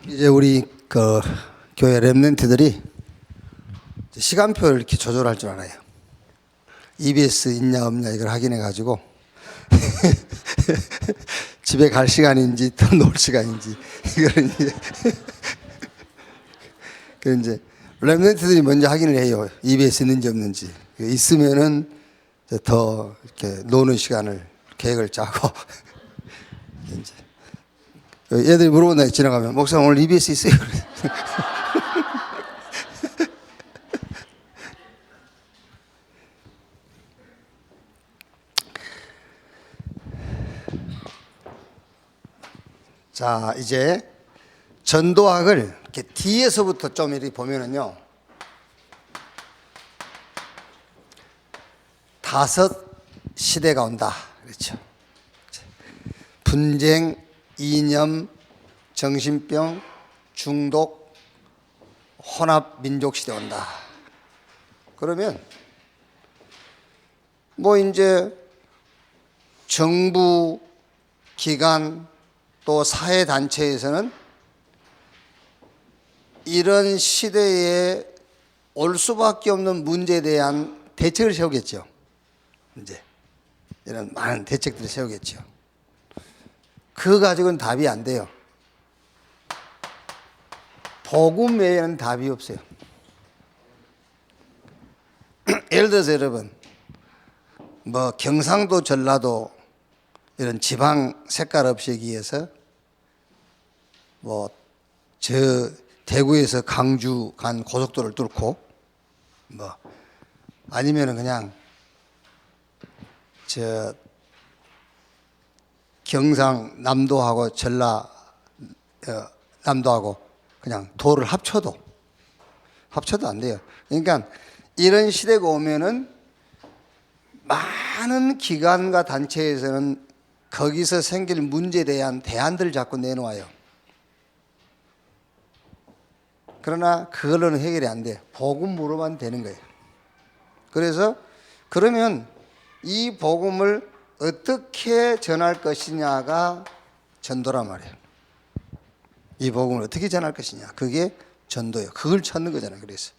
이제 우리 그 교회 렘넌트들이 시간표를 이렇게 조절할 줄 알아요. EBS 있냐 없냐 이걸 확인해 가지고 집에 갈 시간인지 또 놀 시간인지 이걸 이제 렘넌트들이 먼저 확인을 해요. EBS 있는지 없는지. 있으면은 더 이렇게 노는 시간을 계획을 짜고 이제 애들이 물어본다 지나가면 목사님 오늘 EBS 있어요? 자, 이제 전도학을 이렇게 뒤에서부터 좀 이렇게 보면은요, 5 시대가 온다. 그렇죠. 분쟁, 이념, 정신병, 중독, 혼합 민족 시대 온다. 그러면 뭐 이제 정부 기관 또 사회 단체에서는 이런 시대에 올 수밖에 없는 문제에 대한 대책을 세우겠죠. 이제 이런 많은 대책들을 세우겠죠. 그거 가지고는 답이 안 돼요. 복음 외에는 답이 없어요. 예를 들어서 여러분, 뭐 경상도, 전라도 이런 지방 색깔 없애기 위해서 뭐 저 대구에서 강주 간 고속도로를 뚫고 뭐 아니면은 그냥 저 경상 남도하고 전라 남도하고 그냥 도를 합쳐도 안 돼요. 그러니까 이런 시대가 오면은 많은 기관과 단체에서는 거기서 생길 문제에 대한 대안들을 자꾸 내놓아요. 그러나 그걸로는 해결이 안 돼요. 복음으로만 되는 거예요. 그래서 그러면 이 복음을 어떻게 전할 것이냐가 전도란 말이에요. 이 복음을 어떻게 전할 것이냐. 그게 전도예요. 그걸 찾는 거잖아요. 그래서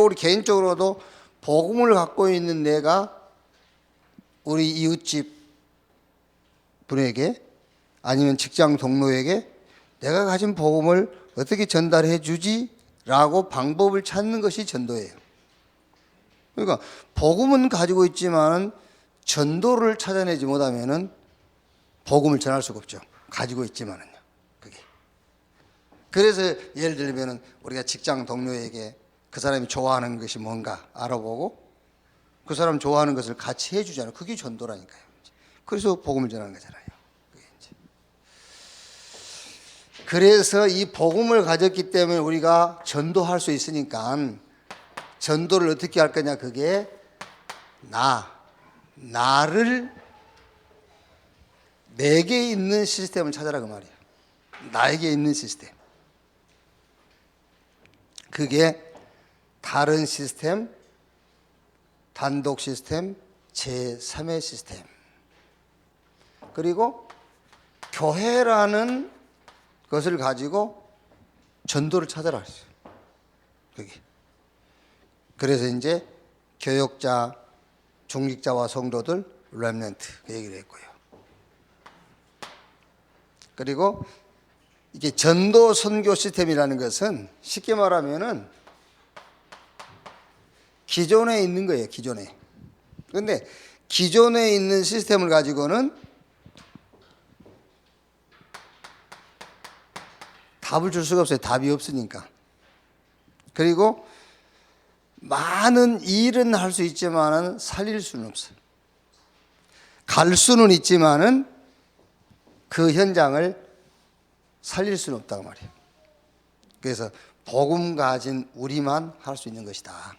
우리 개인적으로도 복음을 갖고 있는 내가 우리 이웃집 분에게 아니면 직장 동료에게 내가 가진 복음을 어떻게 전달해 주지? 라고 방법을 찾는 것이 전도예요. 그러니까 복음은 가지고 있지만 전도를 찾아내지 못하면은 복음을 전할 수가 없죠. 가지고 있지만은요. 그게. 그래서 예를 들면 우리가 직장 동료에게 그 사람이 좋아하는 것이 뭔가 알아보고 그 사람 좋아하는 것을 같이 해주잖아요. 그게 전도라니까요. 그래서 복음을 전하는 거잖아요. 그래서 이 복음을 가졌기 때문에 우리가 전도할 수 있으니까 전도를 어떻게 할 거냐. 그게 나를 내게 있는 시스템을 찾아라 그 말이에요. 나에게 있는 시스템. 그게 다른 시스템, 단독 시스템, 제3의 시스템. 그리고 교회라는 것을 가지고 전도를 찾아라. 그게. 그래서 이제 교역자, 중직자와 성도들, 렘넌트 그 얘기를 했고요. 그리고 이게 전도 선교 시스템이라는 것은 쉽게 말하면은 기존에 있는 거예요. 기존에. 그런데 기존에 있는 시스템을 가지고는 답을 줄 수가 없어요. 답이 없으니까. 그리고 많은 일은 할 수 있지만은 살릴 수는 없어요. 갈 수는 있지만은 그 현장을 살릴 수는 없다고 말이에요. 그래서 복음 가진 우리만 할 수 있는 것이다.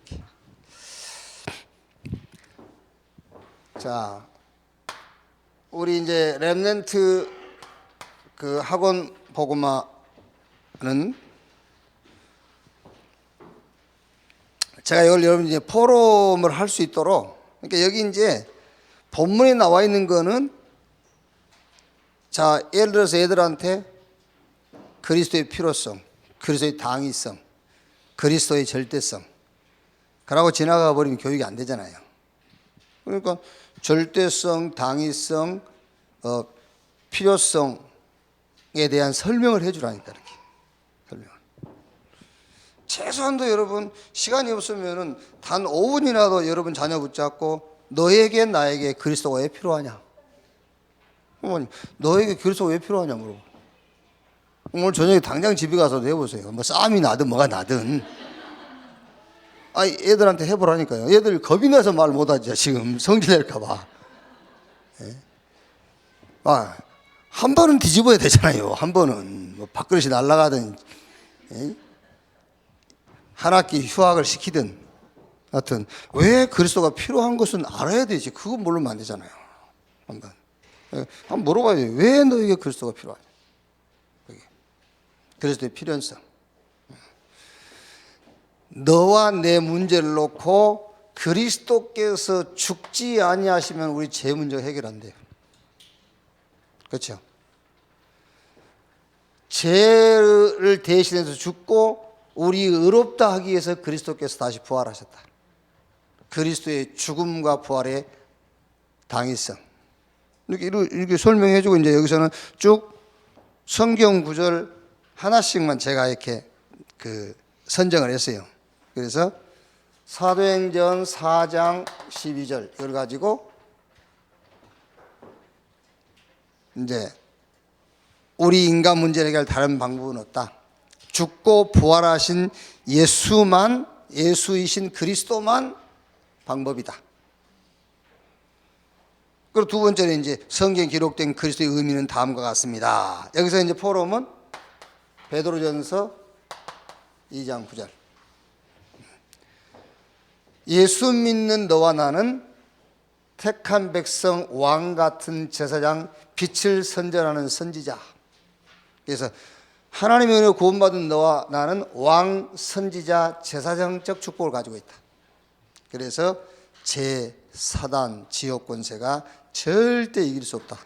이렇게. 자, 우리 이제 렘넌트 그 학원 복음화는 제가 이걸 여러분 이제 포럼을 할 수 있도록, 그러니까 여기 이제 본문에 나와 있는 거는 자, 예를 들어서 애들한테 그리스도의 필요성, 그리스도의 당위성, 그리스도의 절대성 그러고 지나가 버리면 교육이 안 되잖아요. 그러니까 절대성, 당위성, 필요성에 대한 설명을 해주라니까 이렇게 설명. 최소한도 여러분 시간이 없으면은 단 5분이라도 여러분 자녀 붙잡고 너에게 나에게 그리스도가 왜 필요하냐? 어머님, 너에게 그리스도가 왜 필요하냐 물어보. 오늘 저녁에 당장 집에 가서 해보세요. 뭐 싸움이 나든 뭐가 나든. 아니 애들한테 해보라니까요. 애들 겁이 나서 말 못하죠. 지금 성질낼까봐. 예? 한 번은 뒤집어야 되잖아요. 한 번은 뭐 밥그릇이 날아가든 예? 한 학기 휴학을 시키든 하여튼 왜 그리스도가 필요한 것은 알아야 되지. 그건 모르면 안 되잖아요. 한번 물어봐야 돼요. 왜 너에게 그리스도가 필요하냐. 그리스도의 필연성. 너와 내 문제를 놓고 그리스도께서 죽지 아니하시면 우리 죄 문제 해결 안 돼요. 그렇죠? 죄를 대신해서 죽고 우리 의롭다 하기 위해서 그리스도께서 다시 부활하셨다. 그리스도의 죽음과 부활의 당위성. 이렇게 설명해 주고 이제 여기서는 쭉 성경 구절 하나씩만 제가 이렇게 선정을 했어요. 그래서 사도행전 4장 12절 이걸 가지고 이제 우리 인간 문제를 해결할 다른 방법은 없다. 죽고 부활하신 예수만, 예수이신 그리스도만 방법이다. 그리고 두 번째는 이제 성경에 기록된 그리스도의 의미는 다음과 같습니다. 여기서 이제 포럼은 베드로전서 2장 9절. 예수 믿는 너와 나는 택한 백성, 왕 같은 제사장, 빛을 선전하는 선지자. 그래서 하나님의 은혜로 구원받은 너와 나는 왕, 선지자, 제사장적 축복을 가지고 있다. 그래서 사단, 지옥 권세가 절대 이길 수 없다.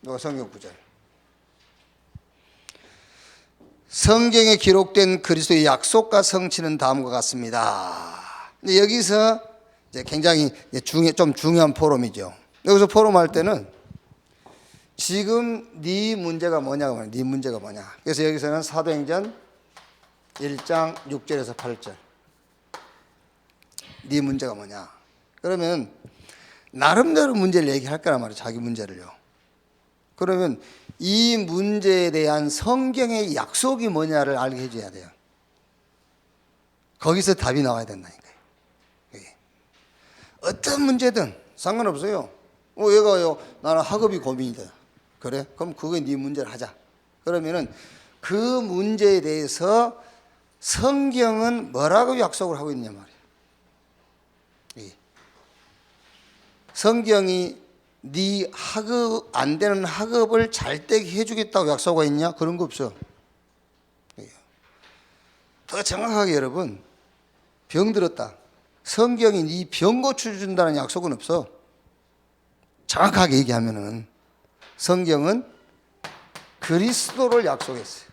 이거 성경 구절. 성경에 기록된 그리스도의 약속과 성취는 다음과 같습니다. 근데 여기서 이제 굉장히 좀 중요한 포럼이죠. 여기서 포럼할 때는 지금 네 문제가 뭐냐고 말이야. 네 문제가 뭐냐. 그래서 여기서는 사도행전 1장 6절에서 8절. 네 문제가 뭐냐. 그러면 나름대로 문제를 얘기할 거란 말이에요. 자기 문제를요. 그러면 이 문제에 대한 성경의 약속이 뭐냐를 알게 해줘야 돼요. 거기서 답이 나와야 된다니까요. 어떤 문제든 상관없어요. 얘가요, 나는 학업이 고민이다. 그래? 그럼 그게 네 문제를 하자. 그러면은 그 문제에 대해서 성경은 뭐라고 약속을 하고 있냐 말이에요. 성경이 네 학업 안 되는 학업을 잘 되게 해주겠다고 약속하고 있냐? 그런 거 없어. 더 정확하게 여러분, 병 들었다. 성경이 네 병 고쳐준다는 약속은 없어. 정확하게 얘기하면은 성경은 그리스도를 약속했어요.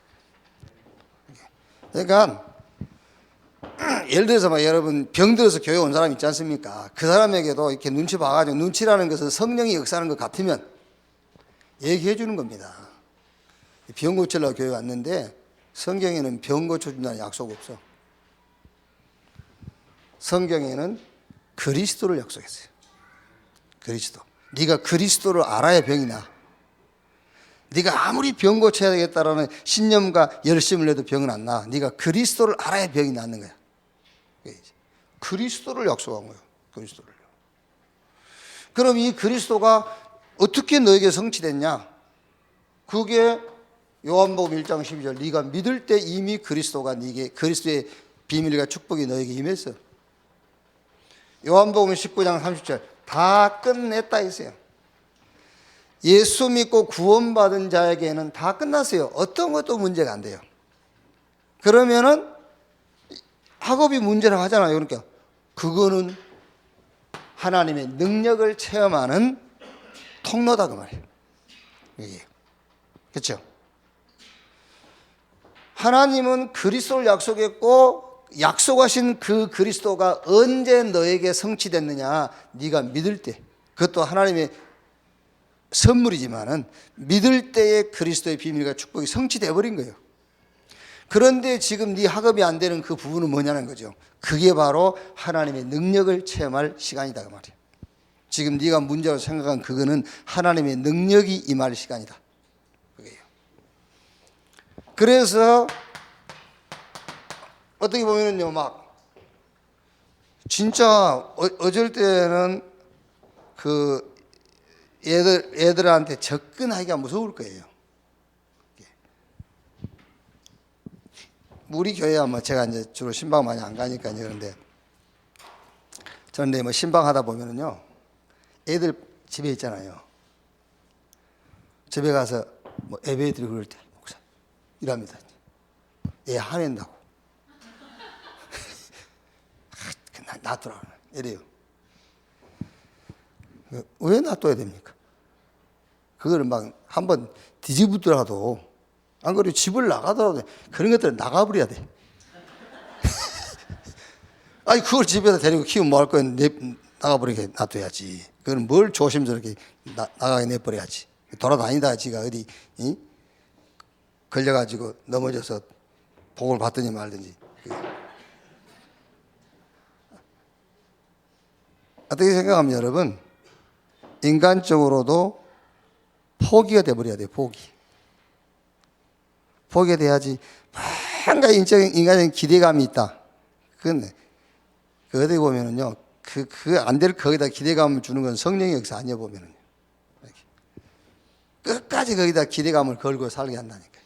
그러니까 예를 들어서 막 여러분 병 들어서 교회 온 사람 있지 않습니까? 그 사람에게도 이렇게 눈치 봐가지고, 눈치라는 것은 성령이 역사하는 것 같으면 얘기해 주는 겁니다. 병 고치려고 교회 왔는데 성경에는 병 고쳐준다는 약속 없어. 성경에는 그리스도를 약속했어요. 그리스도. 네가 그리스도를 알아야 병이 나. 네가 아무리 병 고쳐야 되겠다라는 신념과 열심을 내도 병은 안 나. 네가 그리스도를 알아야 병이 낫는 거야. 그리스도를 약속한 거예요. 그리스도를. 그럼 이 그리스도가 어떻게 너에게 성취됐냐? 그게 요한복음 1장 12절. 네가 믿을 때 이미 그리스도가 네게, 그리스도의 비밀과 축복이 너에게 임했어. 요한복음 19장 30절. 다 끝냈다 했어요. 예수 믿고 구원받은 자에게는 다 끝났어요. 어떤 것도 문제가 안 돼요. 그러면은 학업이 문제라고 하잖아요. 그러니까 그거는 하나님의 능력을 체험하는 통로다 그 말이에요. 그렇죠? 하나님은 그리스도를 약속했고 약속하신 그 그리스도가 언제 너에게 성취됐느냐? 네가 믿을 때. 그것도 하나님의 선물이지만은 믿을 때에 그리스도의 비밀과 축복이 성취되어 버린 거예요. 그런데 지금 네 학업이 안 되는 그 부분은 뭐냐는 거죠. 그게 바로 하나님의 능력을 체험할 시간이다 그 말이에요. 지금 네가 문제로 생각한 그거는 하나님의 능력이 임할 시간이다. 그게요. 그래서 어떻게 보면은요, 막 진짜 어쩔 때는 그 애들한테 접근하기가 무서울 거예요. 우리 교회야 뭐 제가 이제 주로 신방 많이 안 가니까 그런데 저는 뭐 신방 하다 보면은요, 애들 집에 있잖아요. 집에 가서 뭐 예배드리고 그럴 때 목사 이랍니다. 애 화낸다고. 놔두라 이래요. 왜 놔둬야 됩니까? 그거를 막 한번 뒤집더라도 안 그래도 집을 나가더라도 그런 것들은 나가버려야 돼. 아니 그걸 집에다 데리고 키우면 뭐 할 거야? 나가버리게 놔둬야지. 그건 뭘 조심스럽게 나가게 내버려야지. 돌아다니다 지가 어디 걸려가지고 넘어져서 복을 받든지 말든지. 어떻게 생각하면 여러분, 인간적으로도 포기가 돼버려야 돼요. 포기가 돼야지. 뭔가 인간적인 기대감이 있다. 그건 어디 보면은요, 안 될 거기다 기대감을 주는 건 성령의 역사 아니야 보면은요. 끝까지 거기다 기대감을 걸고 살게 한다니까요.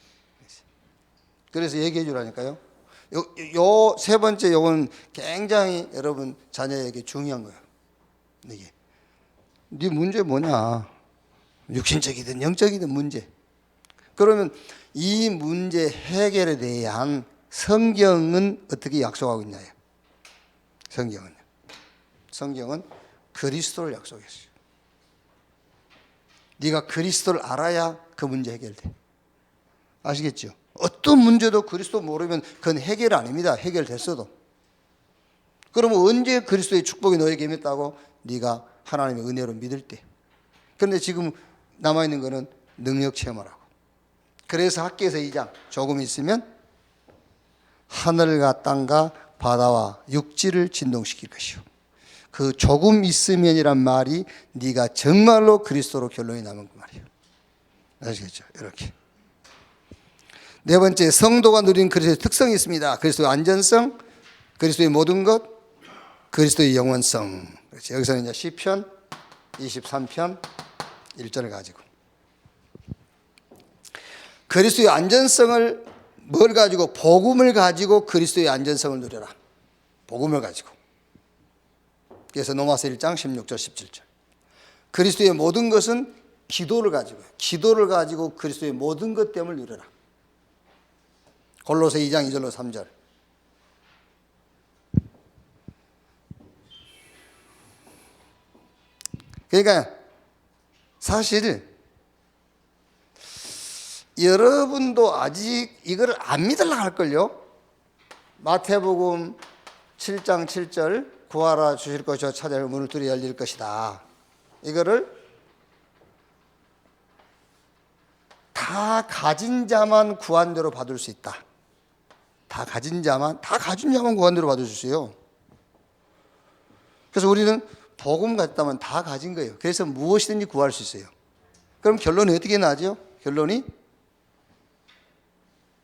그래서 얘기해 주라니까요. 요 세 번째 요건 굉장히 여러분 자녀에게 중요한 거예요. 이게 네 문제 뭐냐? 육신적이든 영적이든 문제. 그러면 이 문제 해결에 대한 성경은 어떻게 약속하고 있나요? 성경은 그리스도를 약속했어요. 네가 그리스도를 알아야 그 문제 해결돼. 아시겠죠? 어떤 문제도 그리스도 모르면 그건 해결 아닙니다. 해결됐어도. 그러면 언제 그리스도의 축복이 너에게 임했다고? 네가 하나님의 은혜로 믿을 때. 그런데 지금 남아있는 거는 능력 체험하라고. 그래서 학개에서 2장 조금 있으면 하늘과 땅과 바다와 육지를 진동시킬 것이요. 그 조금 있으면이란 말이 네가 정말로 그리스도로 결론이 남은 그 말이에요. 아시겠죠? 이렇게. 네 번째, 성도가 누린 그리스도의 특성이 있습니다. 그리스도의 안전성, 그리스도의 모든 것, 그리스도의 영원성. 그렇지. 여기서는 이제 시편 23편 1절을 가지고 그리스도의 안전성을 뭘 가지고? 복음을 가지고 그리스도의 안전성을 누려라. 복음을 가지고. 그래서 로마서 1장 16절 17절. 그리스도의 모든 것은 기도를 가지고요. 기도를 가지고 그리스도의 모든 것 때문에 누려라. 골로새 2장 2절로 3절. 그러니까 사실 여러분도 아직 이걸 안 믿으려고 할걸요. 마태복음 7장 7절 구하라 주실 것이요 찾아라 문을 두드려 열릴 것이다. 이거를 다 가진 자만 구한 대로 받을 수 있다. 다 가진 자만 구한 대로 받을 수 있어요. 그래서 우리는 복음 갖다면 다 가진 거예요. 그래서 무엇이든지 구할 수 있어요. 그럼 결론이 어떻게 나죠? 결론이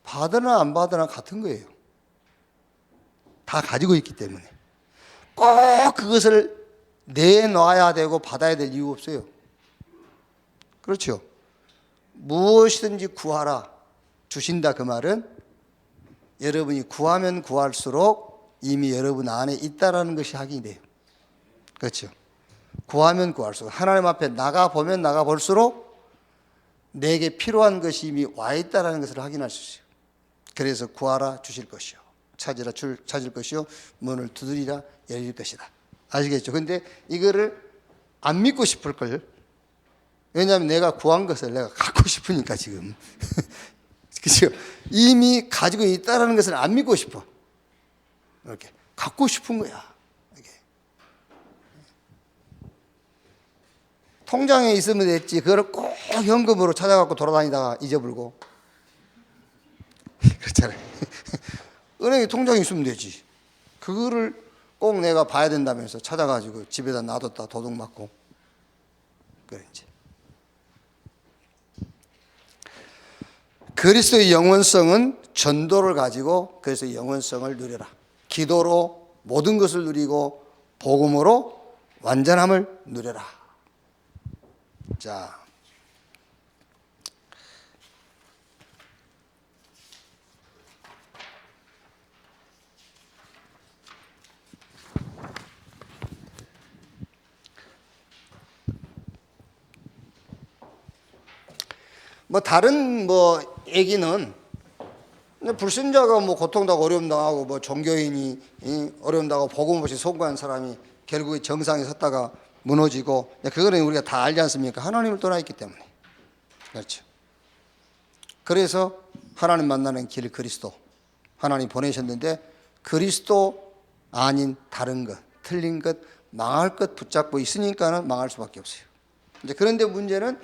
받으나 안 받으나 같은 거예요. 다 가지고 있기 때문에. 꼭 그것을 내놔야 되고 받아야 될 이유 없어요. 그렇죠? 무엇이든지 구하라 주신다 그 말은 여러분이 구하면 구할수록 이미 여러분 안에 있다라는 것이 확인이 돼요. 그렇죠? 구하면 구할수록 하나님 앞에 나가보면 나가볼수록 내게 필요한 것이 이미 와 있다라는 것을 확인할 수 있어요. 그래서 구하라 주실 것이요 찾으라 찾을 것이요 문을 두드리라 열릴 것이다. 아시겠죠? 근데 이거를 안 믿고 싶을걸. 왜냐하면 내가 구한 것을 내가 갖고 갖고 싶으니까 지금. 그죠? 이미 가지고 있다라는 것을 안 믿고 싶어. 이렇게 갖고 싶은 거야. 이렇게. 통장에 있으면 됐지. 그걸 꼭 현금으로 찾아갖고 돌아다니다가 잊어버리고. 그렇잖아요. 은행에 통장에 있으면 되지. 그거를 꼭 내가 봐야 된다면서 찾아가지고 집에다 놔뒀다 도둑 맞고. 그래 이제. 그리스도의 영원성은 전도를 가지고 그래서 영원성을 누려라. 기도로 모든 것을 누리고 복음으로 완전함을 누려라. 자, 뭐 다른 뭐 얘기는 불신자가 뭐 고통당하고 어려움 당하고 뭐 종교인이 어려움 당하고 복음 없이 송구한 사람이 결국에 정상에 섰다가 무너지고 그거는 우리가 다 알지 않습니까? 하나님을 떠나 있기 때문에. 그렇죠. 그래서 하나님 만나는 길 그리스도. 하나님 보내셨는데 그리스도 아닌 다른 것, 틀린 것, 망할 것 붙잡고 있으니까는 망할 수밖에 없어요. 이제 그런데 문제는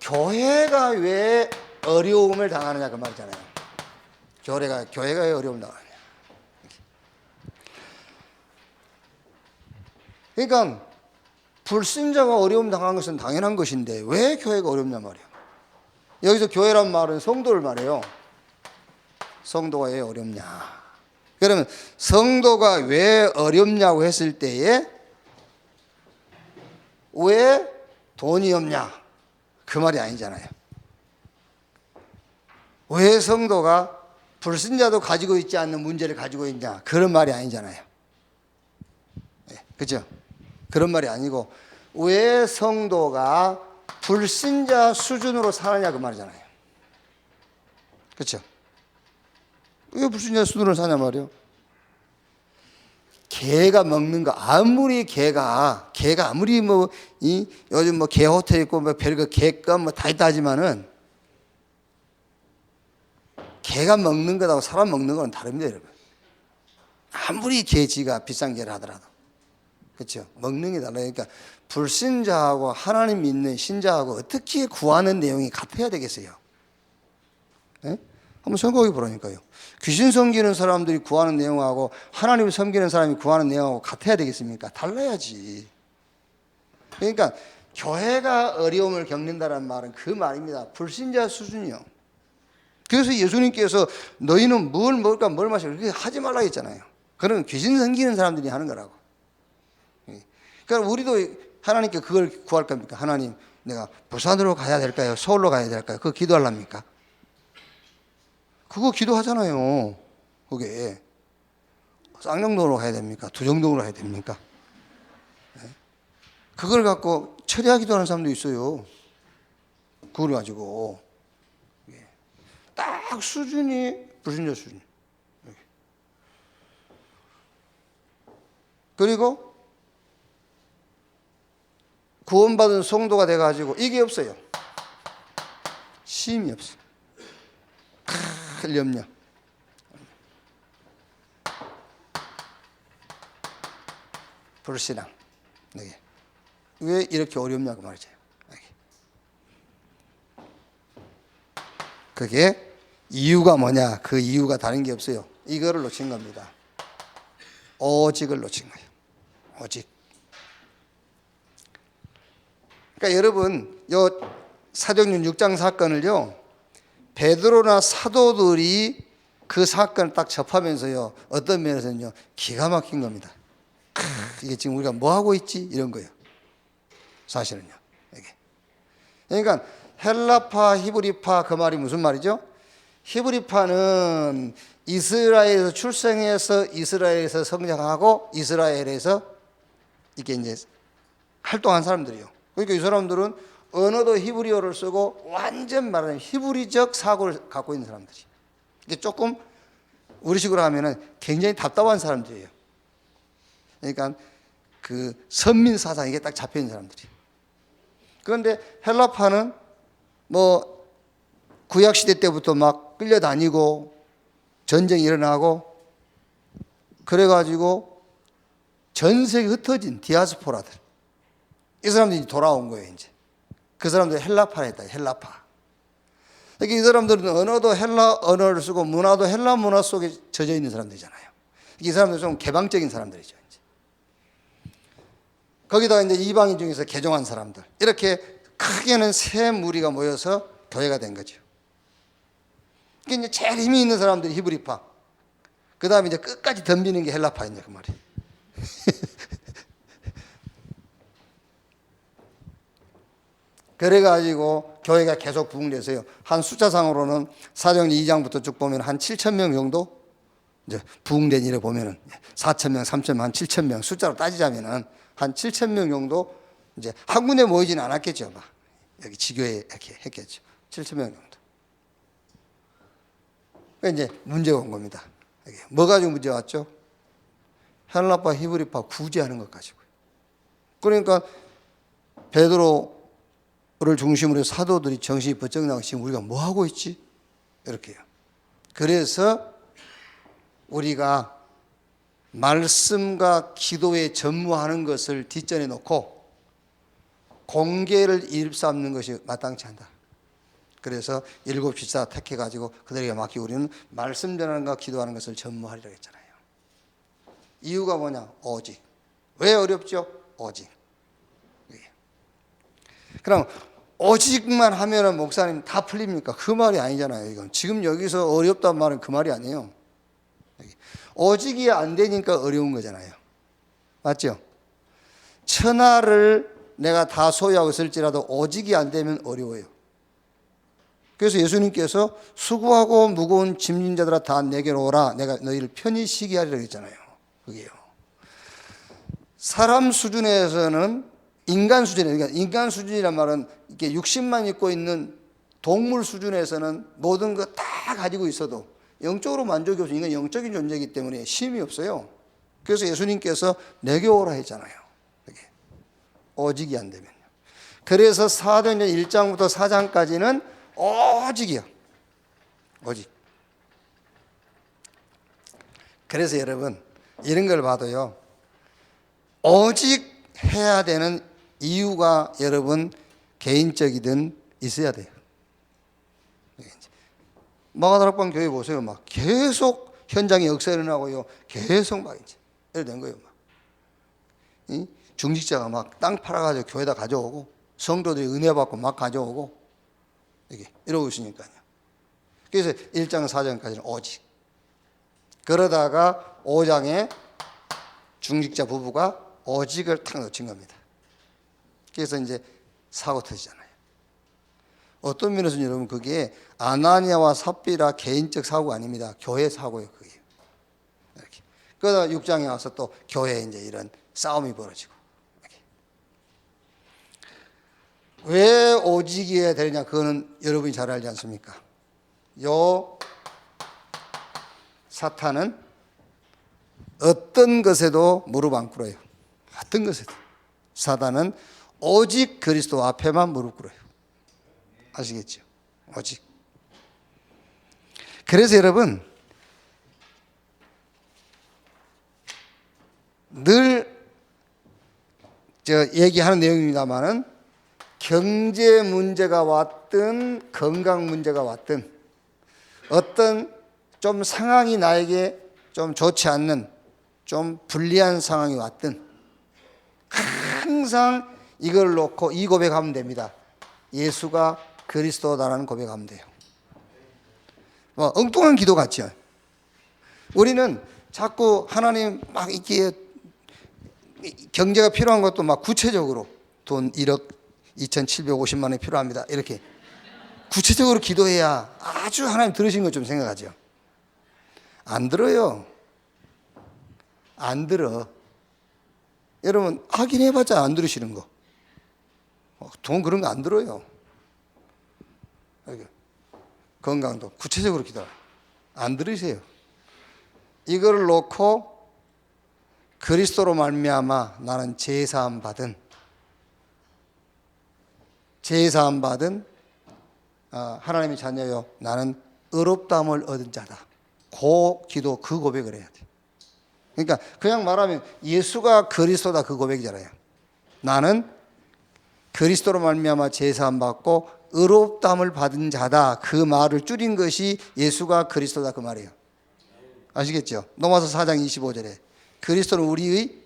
교회가 왜 어려움을 당하느냐 그 말이잖아요. 교회가 왜 어려움을 당하느냐. 그러니까 불신자가 어려움 당한 것은 당연한 것인데 왜 교회가 어렵냐 말이에요. 여기서 교회란 말은 성도를 말해요. 성도가 왜 어렵냐. 그러면 성도가 왜 어렵냐고 했을 때에 왜 돈이 없냐 그 말이 아니잖아요. 왜 성도가 불신자도 가지고 있지 않는 문제를 가지고 있냐 그런 말이 아니잖아요. 그죠? 그런 말이 아니고 왜 성도가 불신자 수준으로 사느냐 그 말이잖아요. 그렇죠? 왜 불신자 수준으로 사냐 말이요. 개가 먹는 거 아무리 개가 아무리 뭐 요즘 뭐 개 호텔 있고 뭐 별거 개껌 뭐 다 있다 하지만은 개가 먹는 거하고 사람 먹는 거는 다릅니다, 여러분. 아무리 개지가 비싼 개를 하더라도. 그렇죠? 먹는 게 달라요. 그러니까 불신자하고 하나님 믿는 신자하고 어떻게 구하는 내용이 같아야 되겠어요? 네? 한번 생각해 보라니까요. 귀신 섬기는 사람들이 구하는 내용하고 하나님을 섬기는 사람이 구하는 내용하고 같아야 되겠습니까? 달라야지. 그러니까 교회가 어려움을 겪는다는 말은 그 말입니다. 불신자 수준이요. 그래서 예수님께서 너희는 뭘 먹을까 뭘 마실까 그렇게 하지 말라고 했잖아요. 그건 귀신 섬기는 사람들이 하는 거라고. 그러니까 우리도 하나님께 그걸 구할 겁니까? 하나님, 내가 부산으로 가야 될까요? 서울로 가야 될까요? 그거 기도하랍니까? 그거 기도하잖아요. 그게 쌍용동으로 가야 됩니까? 두정동으로 가야 됩니까? 그걸 갖고 철야 기도하는 사람도 있어요. 그걸 가지고 딱 수준이 불신자 수준. 그리고 구원받은 성도가 돼가지고 이게 없어요. 쉼이 없어요. 염려. 불신앙. 네. 왜 이렇게 어렵냐고 말이죠. 그게 이유가 뭐냐? 그 이유가 다른 게 없어요. 이거를 놓친 겁니다. 오직을 놓친 거예요. 오직. 그러니까 여러분, 요 사도행전 6장 사건을요, 베드로나 사도들이 그 사건을 딱 접하면서요, 어떤 면에서는요, 기가 막힌 겁니다. 이게 지금 우리가 뭐 하고 있지? 이런 거예요. 사실은요. 이게. 그러니까 헬라파, 히브리파 그 말이 무슨 말이죠? 히브리파는 이스라엘에서 출생해서 이스라엘에서 성장하고 이스라엘에서 이게 이제 활동한 사람들이요. 그러니까 이 사람들은 언어도 히브리어를 쓰고 완전 말하는 히브리적 사고를 갖고 있는 사람들이. 이게 조금 우리식으로 하면은 굉장히 답답한 사람들이에요. 그러니까 그 선민 사상 이게 딱 잡혀 있는 사람들이. 그런데 헬라파는 뭐 구약 시대 때부터 막 끌려다니고 전쟁이 일어나고 그래가지고 전 세계 흩어진 디아스포라들, 이 사람들이 돌아온 거예요. 이제 그 사람들이 헬라파라 했다. 헬라파. 그러니까 이 사람들은 언어도 헬라 언어를 쓰고 문화도 헬라 문화 속에 젖어 있는 사람들이잖아요. 이 사람들은 좀 개방적인 사람들이죠. 이제 거기다가 이제 이방인 중에서 개종한 사람들, 이렇게 크게는 세 무리가 모여서 교회가 된 거죠. 그러니까 이제 제일 힘이 있는 사람들이 히브리파, 그 다음에 이제 끝까지 덤비는 게 헬라파였냐 그 말이. 그래가지고 교회가 계속 부흥돼서요. 한 숫자상으로는 사도행전 2장부터 쭉 보면 한 7천 명 정도 이제 부흥된 일을 보면은 4천 명, 3천 명, 한 7천 명 숫자로 따지자면은 한 7천 명 정도 이제 한 군데 모이지는 않았겠죠. 막 여기 지교에 이렇게 했겠죠. 7천 명 정도. 그러니까 이제 문제가 온 겁니다. 뭐 가지고 문제 왔죠? 헬라파, 히브리파 구제하는 것 가지고요. 그러니까 베드로를 중심으로 해서 사도들이 정신이 번쩍 나고 지금 우리가 뭐 하고 있지? 이렇게요. 그래서 우리가 말씀과 기도에 전무하는 것을 뒷전에 놓고 공개를 일삼는 것이 마땅치 않다. 그래서 7 집사 택해가지고 그들에게 맡기고 우리는 말씀 전하는가 기도하는 것을 전무하리라 했잖아요. 이유가 뭐냐? 오직. 왜 어렵죠? 오직. 그럼 오직만 하면은 목사님 다 풀립니까? 그 말이 아니잖아요. 이건 지금 여기서 어렵단 말은 그 말이 아니에요. 오직이 안 되니까 어려운 거잖아요. 맞죠? 천하를 내가 다 소유하고 있을지라도 오직이 안 되면 어려워요. 그래서 예수님께서 수고하고 무거운 짐진 자들아 다 내게로 오라, 내가 너희를 편히 쉬게 하리라 했잖아요. 그게요. 사람 수준에서는 인간 수준에, 그러니까 인간 수준이란 말은 이렇게 육신만 입고 있는 동물 수준에서는 모든 거 다 가지고 있어도 영적으로 만족이 없어요. 인간 영적인 존재이기 때문에 쉼이 없어요. 그래서 예수님께서 내게 오라 했잖아요. 오직이 안 되면요. 그래서 사도행전 1장부터 4장까지는 오직이요. 오직. 그래서 여러분 이런 걸 봐도요. 오직 해야 되는 이유가 여러분 개인적이든 있어야 돼요. 마가다락방 교회 보세요. 막 계속 현장에 역사 일어나고요. 계속 막 이제 이래 된 거예요. 막. 중직자가 막 땅 팔아가지고 교회에다 가져오고 성도들이 은혜 받고 막 가져오고 이게 이러고 있으니까요. 그래서 1장 4장까지는 오직. 그러다가 5장에 중직자 부부가 오직을 탁 놓친 겁니다. 그래서 이제 사고 터지잖아요. 어떤 면에서는 여러분 그게 아나니아와 삽비라 개인적 사고가 아닙니다. 교회 사고예요, 그게. 이렇게. 그러다 6장에 와서 또 교회에 이제 이런 싸움이 벌어지고. 이렇게. 왜 오직이어야 되느냐? 그거는 여러분이 잘 알지 않습니까? 요 사탄은 어떤 것에도 무릎 안 꿇어요. 어떤 것에도. 사단은 오직 그리스도 앞에만 무릎 꿇어요. 아시겠죠? 오직. 그래서 여러분 늘 얘기하는 내용입니다만은 경제 문제가 왔든 건강 문제가 왔든 어떤 좀 상황이 나에게 좀 좋지 않는 좀 불리한 상황이 왔든 항상 이걸 놓고 이 고백하면 됩니다. 예수가 그리스도다라는 고백하면 돼요. 엉뚱한 기도 같죠. 우리는 자꾸 하나님 막 이렇게 경제가 필요한 것도 막 구체적으로 돈 1억 2,750만 원이 필요합니다. 이렇게 구체적으로 기도해야 아주 하나님 들으신 것 좀 생각하죠. 안 들어요. 안 들어. 여러분 확인해봤자 안 들으시는 거. 돈 그런 거 안 들어요. 건강도 구체적으로 기도해. 안 들으세요. 이걸 놓고 그리스도로 말미암아 나는 제사함 받은 하나님의 자녀요, 나는 의롭다함을 얻은 자다. 그 기도, 그 고백을 해야 돼. 그러니까 그냥 말하면 예수가 그리스도다, 그 고백이잖아요. 나는 그리스도로 말미암아 제사함 받고 의롭다함을 받은 자다. 그 말을 줄인 것이 예수가 그리스도다, 그 말이에요. 아시겠죠? 로마서 4장 25절에 그리스도는 우리의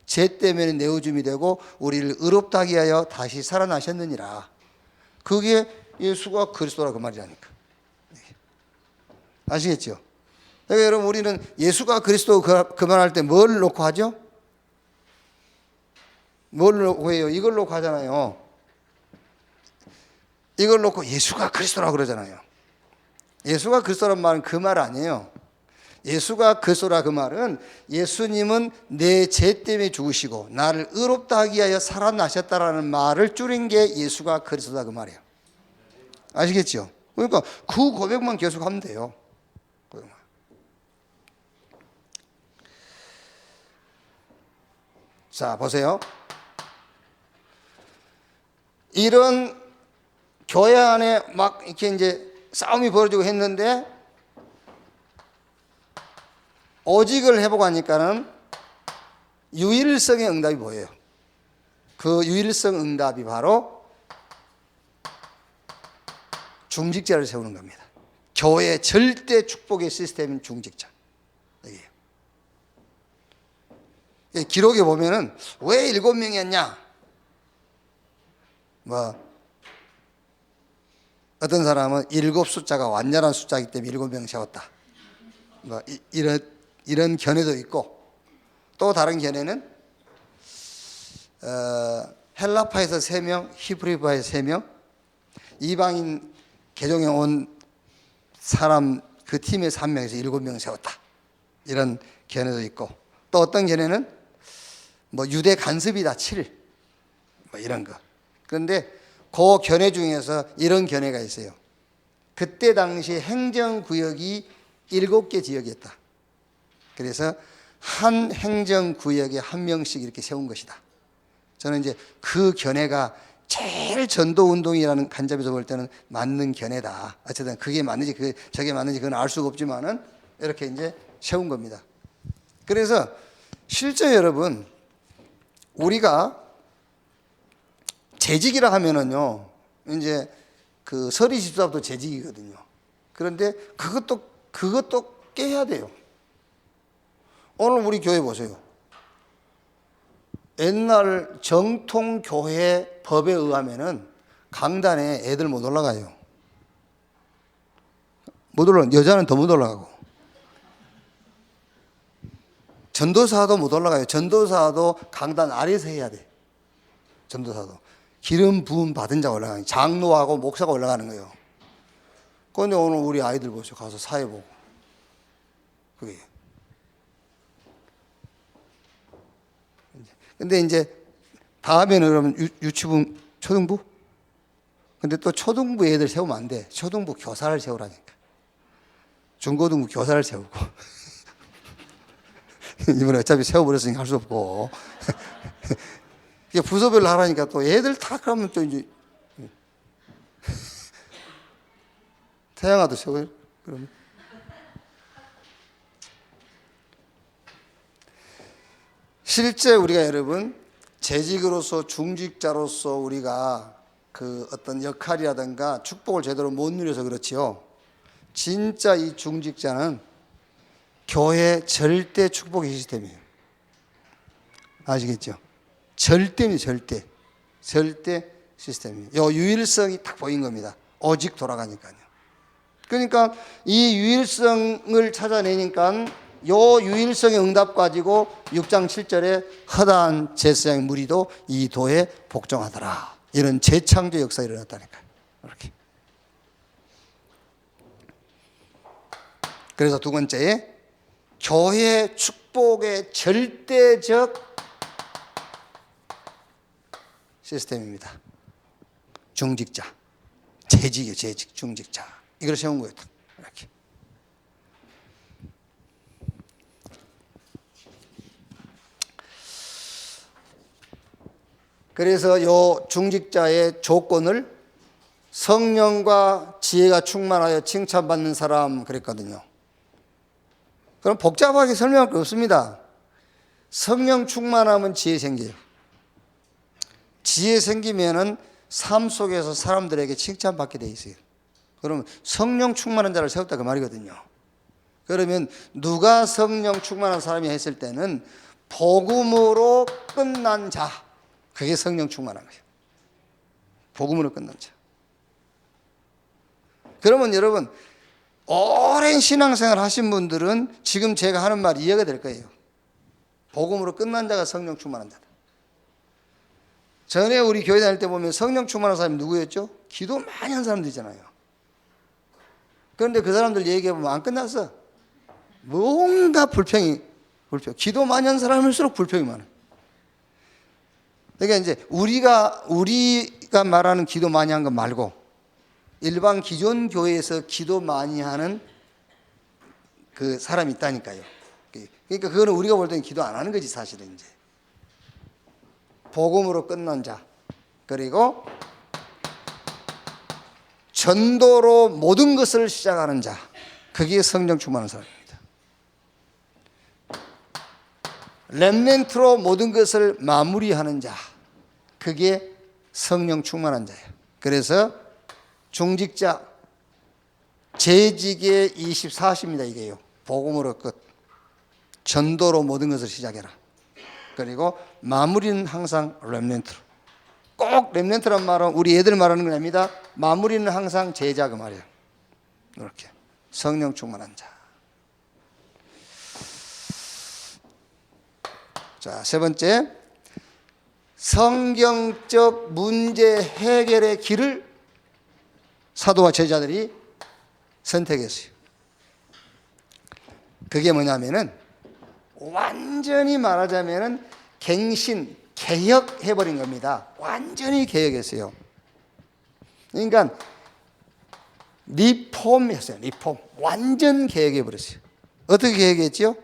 죄 때문에 내어줌이 되고 우리를 의롭다 하게 하여 다시 살아나셨느니라. 그게 예수가 그리스도라, 그 말이라니까. 아시겠죠? 그러니까 여러분, 우리는 예수가 그리스도 그 말할 때 뭘 놓고 하죠? 뭘 놓고 해요? 이걸 놓고 하잖아요. 이걸 놓고 예수가 그리스도라고 그러잖아요. 예수가 그리스도란 말은 그 말 아니에요. 예수가 그리스도라 그 말은 예수님은 내 죄 때문에 죽으시고 나를 의롭다 하기 위하여 살아나셨다라는 말을 줄인 게 예수가 그리스도다, 그 말이에요. 아시겠죠? 그러니까 그 고백만 계속하면 돼요. 자, 보세요. 이런 교회 안에 막 이렇게 이제 싸움이 벌어지고 했는데 오직을 해보고 하니까는 유일성의 응답이 보여요. 그 유일성 응답이 바로 중직자를 세우는 겁니다. 교회 절대 축복의 시스템인 중직자. 여기에요. 기록에 보면은 왜 7명이었냐? 어떤 사람은 7 숫자가 완전한 숫자이기 때문에 7명 세웠다. 이런 견해도 있고, 또 다른 견해는 헬라파에서 3명, 히브리파에서 3명, 이방인 개종에 온 사람 그 팀에서 1명에서 7명 세웠다. 이런 견해도 있고, 또 어떤 견해는 유대 간섭이다 7, 이런 거. 그런데 그 견해 중에서 이런 견해가 있어요. 그때 당시 행정구역이 7개 지역이었다. 그래서 한 행정구역에 1명씩 이렇게 세운 것이다. 저는 이제 그 견해가 제일 전도운동이라는 관점에서 볼 때는 맞는 견해다. 어쨌든 그게 맞는지 저게 맞는지 그건 알 수가 없지만은 이렇게 이제 세운 겁니다. 그래서 실제 여러분, 우리가 재직이라 하면은요, 이제 그 서리 집사도 재직이거든요. 그런데 그것도 깨야 돼요. 오늘 우리 교회 보세요. 옛날 정통 교회 법에 의하면은 강단에 애들 못 올라가요. 여자는 더 못 올라가고. 전도사도 못 올라가요. 전도사도 강단 아래에서 해야 돼. 전도사도. 기름 부음 받은 자가 올라가는, 장로하고 목사가 올라가는 거예요. 그런데 오늘 우리 아이들 보세요. 가서 사회 보고. 그게. 근데 이제 다음에는 그러면 유치부, 초등부? 근데 또 초등부 애들 세우면 안 돼. 초등부 교사를 세우라니까. 중고등부 교사를 세우고. 이번에 어차피 세워버렸으니까 할 수 없고. 부서별로 하라니까 또 애들 다 그러면 또 이제. 태양아도 세워요? 그러면. 실제 우리가 여러분, 재직으로서 중직자로서 우리가 그 어떤 역할이라든가 축복을 제대로 못 누려서 그렇지요. 진짜 이 중직자는 교회 절대 축복의 시스템이에요. 아시겠죠? 절대입니다, 절대 시스템이에요. 요 유일성이 딱 보인 겁니다. 오직 돌아가니까요. 그러니까 이 유일성을 찾아내니까 요 유일성의 응답 가지고 6장 7절에 허다한 제사장의 무리도 이 도에 복종하더라. 이런 재창조 역사가 일어났다니까요. 이렇게. 그래서 두 번째에 교회 축복의 절대적 시스템입니다. 중직자. 재직이에요, 재직, 중직자. 이걸 세운 거예요. 이렇게. 그래서 요 중직자의 조건을 성령과 지혜가 충만하여 칭찬받는 사람 그랬거든요. 그럼 복잡하게 설명할 거 없습니다. 성령 충만하면 지혜 생겨요. 지혜 생기면은 삶 속에서 사람들에게 칭찬받게 돼 있어요. 그러면 성령 충만한 자를 세웠다 그 말이거든요. 그러면 누가 성령 충만한 사람이 했을 때는 복음으로 끝난 자, 그게 성령 충만한 거예요. 복음으로 끝난 자. 그러면 여러분 오랜 신앙생활 하신 분들은 지금 제가 하는 말이 이해가 될 거예요. 복음으로 끝난 자가 성령 충만한 자다. 전에 우리 교회 다닐 때 보면 성령 충만한 사람이 누구였죠? 기도 많이 한 사람들이잖아요. 그런데 그 사람들 얘기해보면 안 끝났어. 뭔가 불평. 기도 많이 한 사람일수록 불평이 많아. 그러니까 이제 우리가 말하는 기도 많이 한 거 말고 일반 기존 교회에서 기도 많이 하는 그 사람이 있다니까요. 그러니까 그거는 우리가 볼 때는 기도 안 하는 거지 사실은 이제. 복음으로 끝난 자, 그리고 전도로 모든 것을 시작하는 자, 그게 성령 충만한 사람입니다. 렘넌트로 모든 것을 마무리하는 자, 그게 성령 충만한 자예요. 그래서 중직자, 재직의 24시입니다. 이게요. 복음으로 끝, 전도로 모든 것을 시작해라. 그리고 마무리는 항상 렘넌트로. 꼭 렘넌트란 말은 우리 애들 말하는 건 아닙니다. 마무리는 항상 제자 그 말이에요. 이렇게 성령 충만한 자. 자, 세 번째, 성경적 문제 해결의 길을 사도와 제자들이 선택했어요. 그게 뭐냐면은 완전히 말하자면은 갱신, 개혁해버린 겁니다. 완전히 개혁했어요. 그러니까 리폼했어요. 리폼. 완전 개혁해버렸어요. 어떻게 개혁했죠?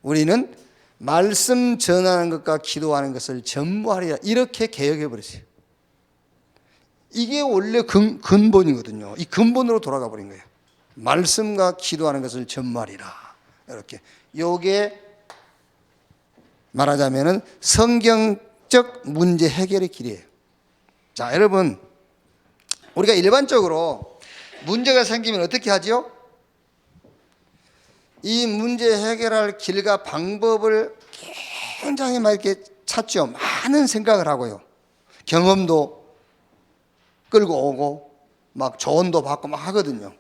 우리는 말씀 전하는 것과 기도하는 것을 전무하리라. 이렇게 개혁해버렸어요. 이게 원래 근본이거든요. 이 근본으로 돌아가 버린 거예요. 말씀과 기도하는 것을 전무하리라. 이렇게. 요게 말하자면은 성경적 문제 해결의 길이에요. 자, 여러분, 우리가 일반적으로 문제가 생기면 어떻게 하죠? 이 문제 해결할 길과 방법을 굉장히 막 이렇게 찾죠. 많은 생각을 하고요. 경험도 끌고 오고, 막 조언도 받고 막 하거든요.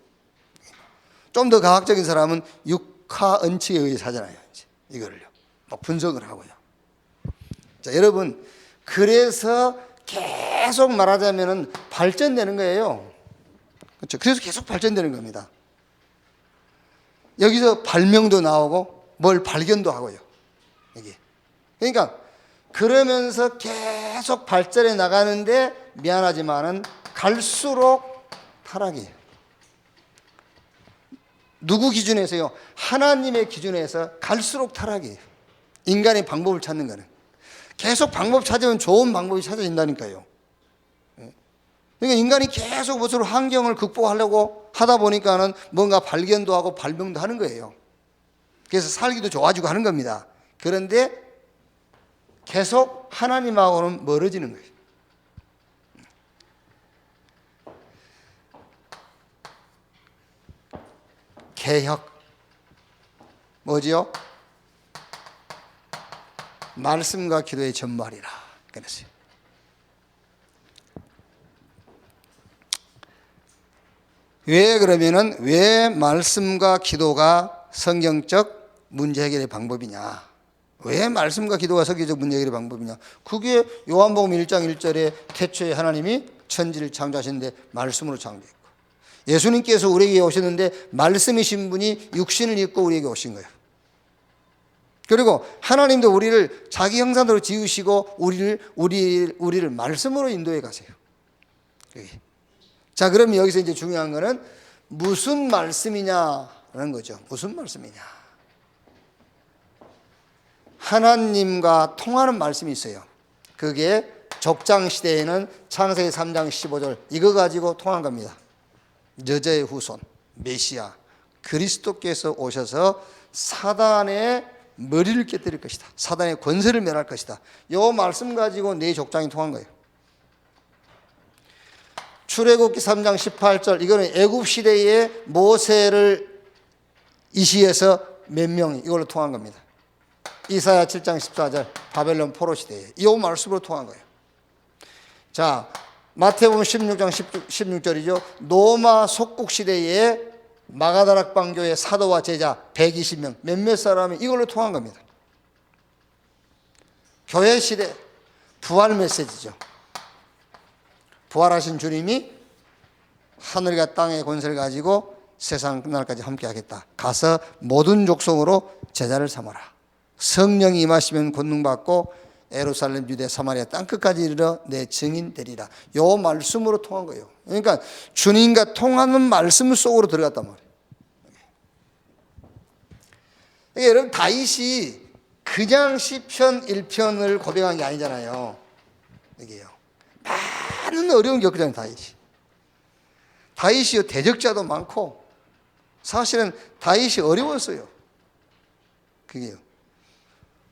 좀 더 과학적인 사람은 육하 은칙에 의해서 하잖아요. 이거를요. 막 분석을 하고요. 자, 여러분, 그래서 계속 말하자면은 발전되는 거예요. 그렇죠? 그래서 계속 발전되는 겁니다. 여기서 발명도 나오고 뭘 발견도 하고요. 이게. 그러니까 그러면서 계속 발전해 나가는데 미안하지만은 갈수록 타락이에요. 누구 기준에서요? 하나님의 기준에서 갈수록 타락이에요. 인간의 방법을 찾는 거는. 계속 방법 찾으면 좋은 방법이 찾아진다니까요. 그러니까 인간이 계속 무슨 환경을 극복하려고 하다 보니까는 뭔가 발견도 하고 발명도 하는 거예요. 그래서 살기도 좋아지고 하는 겁니다. 그런데 계속 하나님하고는 멀어지는 거예요. 개혁. 뭐지요? 말씀과 기도의 전말이라 그랬어요. 왜 말씀과 기도가 성경적 문제 해결의 방법이냐? 왜 말씀과 기도가 성경적 문제 해결의 방법이냐? 그게 요한복음 1장 1절에 태초에 하나님이 천지를 창조하셨는데 말씀으로 창조했고, 예수님께서 우리에게 오셨는데 말씀이신 분이 육신을 입고 우리에게 오신 거예요. 그리고 하나님도 우리를 자기 형상대로 지으시고 우리를 말씀으로 인도해 가세요. 자, 그럼 여기서 이제 중요한 거는 무슨 말씀이냐라는 거죠. 무슨 말씀이냐? 하나님과 통하는 말씀이 있어요. 그게 족장 시대에는 창세기 3장 15절 이거 가지고 통한 겁니다. 여자의 후손 메시아 그리스도께서 오셔서 사단의 머리를 깨뜨릴 것이다. 사단의 권세를 멸할 것이다. 이 말씀 가지고 네 족장이 통한 거예요. 출애굽기 3장 18절 이거는 애굽 시대에 모세를 이시해서 몇 명이 이걸로 통한 겁니다. 이사야 7장 14절 바벨론 포로 시대에 이 말씀으로 통한 거예요. 자, 마태복음 16장 16절이죠. 로마 속국 시대에 마가다락방 교회 사도와 제자 120명 몇몇 사람이 이걸로 통한 겁니다. 교회 시대 부활 메시지죠. 부활하신 주님이 하늘과 땅의 권세를 가지고 세상 끝날까지 함께 하겠다. 가서 모든 족속으로 제자를 삼아라. 성령이 임하시면 권능받고 예루살렘 유대 사마리아 땅끝까지 이르러 내 증인 되리라. 요 말씀으로 통한 거예요. 그러니까 주님과 통하는 말씀 속으로 들어갔단 말이에요. 그러니까 여러분 다윗이 그냥 시편 1편을 고백한 게 아니잖아요. 이게요. 많은 어려운 겪으잖아요. 다윗이 대적자도 많고 사실은 다윗이 어려웠어요. 그게요.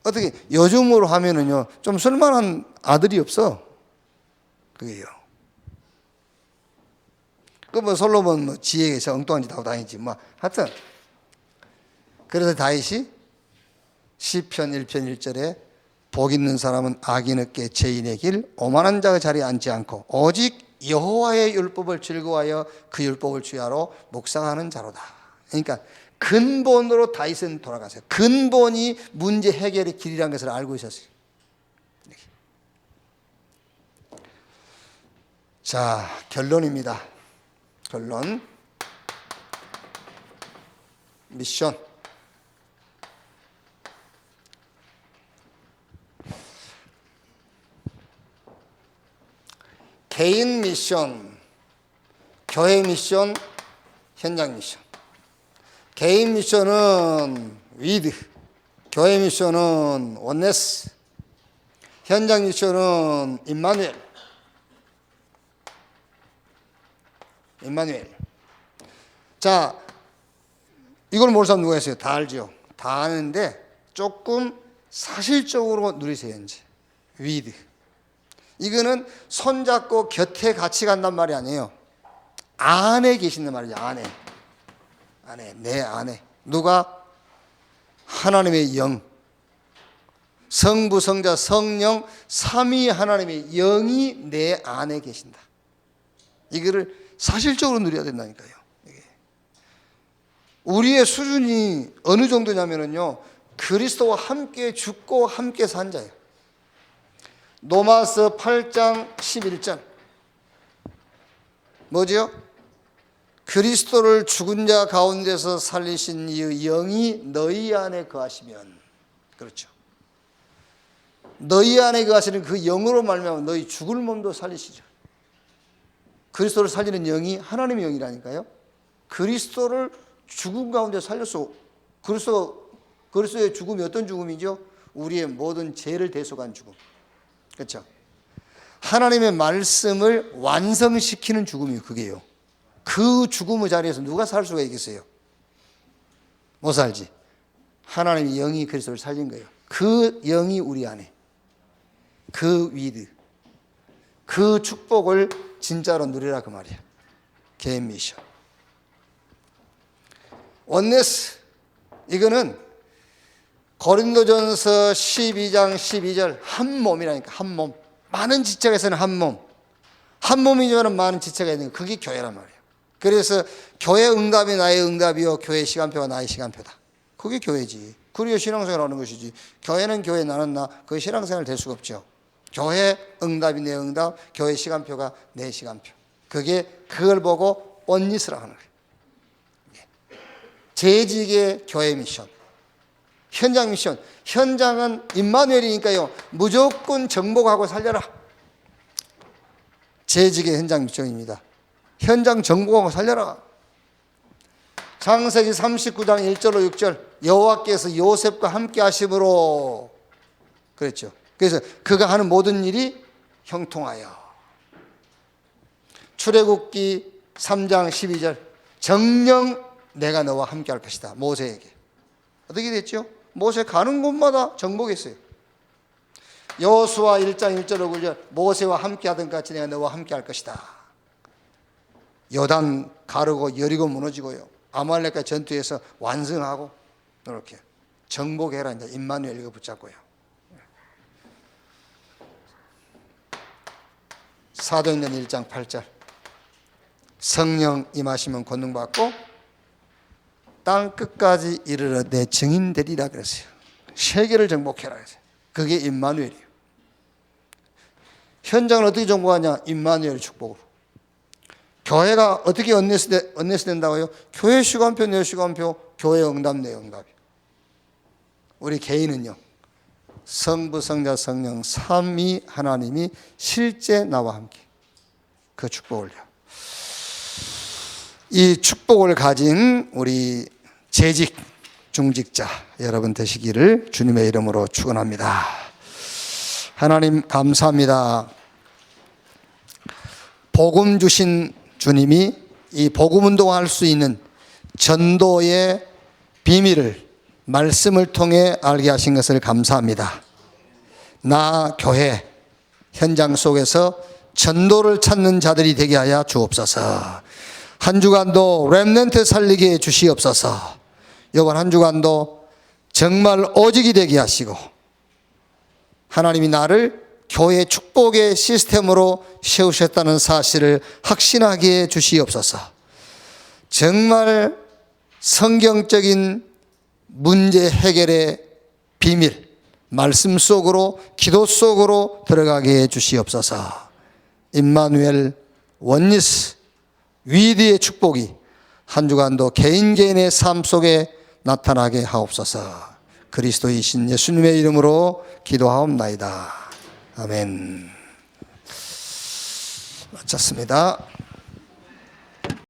어떻게 요즘으로 하면은요 좀 쓸만한 아들이 없어. 그게요. 그 뭐 솔로몬 뭐 지혜에서 엉뚱한 짓 하고 다니지 뭐 하여튼 그래서 다윗이 시편 1편 1절에 복 있는 사람은 악인 없게 죄인의 길 오만한 자가 자리에 앉지 않고 오직 여호와의 율법을 즐거워하여 그 율법을 주야로 묵상하는 자로다. 그러니까 근본으로 다윗은 돌아가세요. 근본이 문제 해결의 길이라는 것을 알고 있었어요. 자, 결론입니다. 결론. 미션. 개인 미션, 교회 미션, 현장 미션. 개인 미션은 위드, 교회 미션은 원네스, 현장 미션은 임마누엘. 자, 이걸 모르는 사람 누가 있어요? 다 알죠? 다 아는데 조금 사실적으로 누리세요. 이제 위드. 이거는 손잡고 곁에 같이 간단 말이 아니에요. 안에 계신단 말이죠. 안에, 내 안에. 누가? 하나님의 영, 성부, 성자, 성령, 삼위 하나님의 영이 내 안에 계신다. 이거를 사실적으로 누려야 된다니까요. 이게. 우리의 수준이 어느 정도냐면요, 그리스도와 함께 죽고 함께 산 자예요. 로마서 8장 11절 뭐죠? 그리스도를 죽은 자 가운데서 살리신 이 영이 너희 안에 거하시면, 그렇죠, 너희 안에 거하시는 그 영으로 말미암아 너희 죽을 몸도 살리시죠. 그리스도를 살리는 영이 하나님의 영이라니까요. 그리스도를 죽음 가운데 살렸어. 그리스도의 죽음이 어떤 죽음이죠? 우리의 모든 죄를 대속한 죽음. 그렇죠? 하나님의 말씀을 완성시키는 죽음이에요. 그게요. 그 죽음의 자리에서 누가 살 수가 있겠어요? 못 살지. 하나님의 영이 그리스도를 살린 거예요. 그 영이 우리 안에, 그 위드, 그 축복을 진짜로 누리라 그 말이에요. 개인 미션. 원네스, 이거는 고린도전서 12장 12절 한 몸이라니까. 한 몸. 많은 지체에서는 한 몸. 한 몸이지만 많은 지체가 있는 거. 그게 교회란 말이에요. 그래서 교회 응답이 나의 응답이요, 교회 시간표가 나의 시간표다. 그게 교회지. 그리고 신앙생활 하는 것이지. 교회는 교회, 나는 나. 그게 신앙생활 될 수가 없죠. 교회 응답이 내 응답, 교회 시간표가 내 시간표. 그걸 보고 온니스라 하는 거예요. 재직의 교회 미션. 현장 미션. 현장은 임마누엘이니까요, 무조건 정복하고 살려라. 재직의 현장 미션입니다. 현장 정복하고 살려라. 창세기 39장 1절로 6절 여호와께서 요셉과 함께 하심으로 그랬죠. 그래서 그가 하는 모든 일이 형통하여. 출애굽기 3장 12절 정령 내가 너와 함께 할 것이다. 모세에게. 어떻게 됐죠? 모세 가는 곳마다 정복했어요. 여호수아 1장 1절 5절 모세와 함께 하던 같이 내가 너와 함께 할 것이다. 요단 가르고 여리고 무너지고요. 아말렉과 전투에서 완승하고 이렇게 정복해라. 이제 임마누엘 이거 붙잡고요. 사도행전 1장 8절 성령 임하시면 권능받고 땅 끝까지 이르러 내 증인 되리라 그랬어요. 세계를 정복해라 그랬어요. 그게 임마누엘이에요. 현장을 어떻게 정복하냐? 임마누엘 축복으로. 교회가 어떻게 언네스 된다고요? 교회 시간표 내 시간표, 교회 응답 내 응답이요. 우리 개인은요, 성부 성자 성령 삼위 하나님이 실제 나와 함께 그 축복을요. 이 축복을 가진 우리 재직 중직자 여러분 되시기를 주님의 이름으로 축원합니다. 하나님 감사합니다. 복음 주신 주님이 이 복음 운동할 수 있는 전도의 비밀을 말씀을 통해 알게 하신 것을 감사합니다. 나 교회 현장 속에서 전도를 찾는 자들이 되게 하여 주옵소서. 한 주간도 렘넌트 살리게 해 주시옵소서. 이번 한 주간도 정말 오직이 되게 하시고 하나님이 나를 교회 축복의 시스템으로 세우셨다는 사실을 확신하게 해 주시옵소서. 정말 성경적인 문제 해결의 비밀, 말씀 속으로 기도 속으로 들어가게 해 주시옵소서. 임마누엘 원리스 위대의 축복이 한 주간도 개인의 삶 속에 나타나게 하옵소서. 그리스도이신 예수님의 이름으로 기도하옵나이다. 아멘. 마쳤습니다.